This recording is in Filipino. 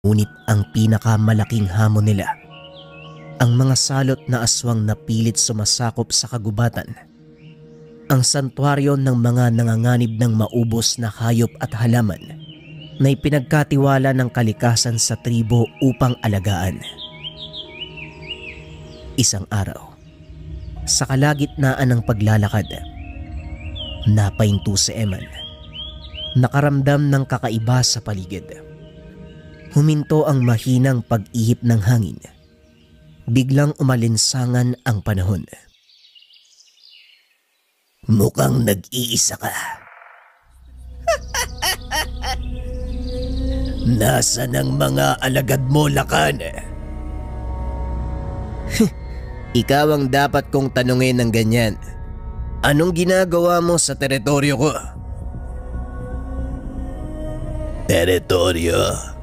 Ngunit ang pinakamalaking hamon nila, ang mga salot na aswang na pilit sumasakop sa kagubatan, ang santuaryo ng mga nanganganib ng maubos na hayop at halaman na ipinagkatiwala ng kalikasan sa tribo upang alagaan. Isang araw, sa kalagitnaan ng paglalakad, napahinto si Eman. Nakaramdam ng kakaiba sa paligid. Huminto ang mahinang pag-ihip ng hangin. Biglang umalinsangan ang panahon. Mukhang nag-iisa ka. Nasaan ang mga alagad mo, Lakan? Ikaw ang dapat kong tanungin ng ganyan. Anong ginagawa mo sa teritoryo ko? Teritoryo?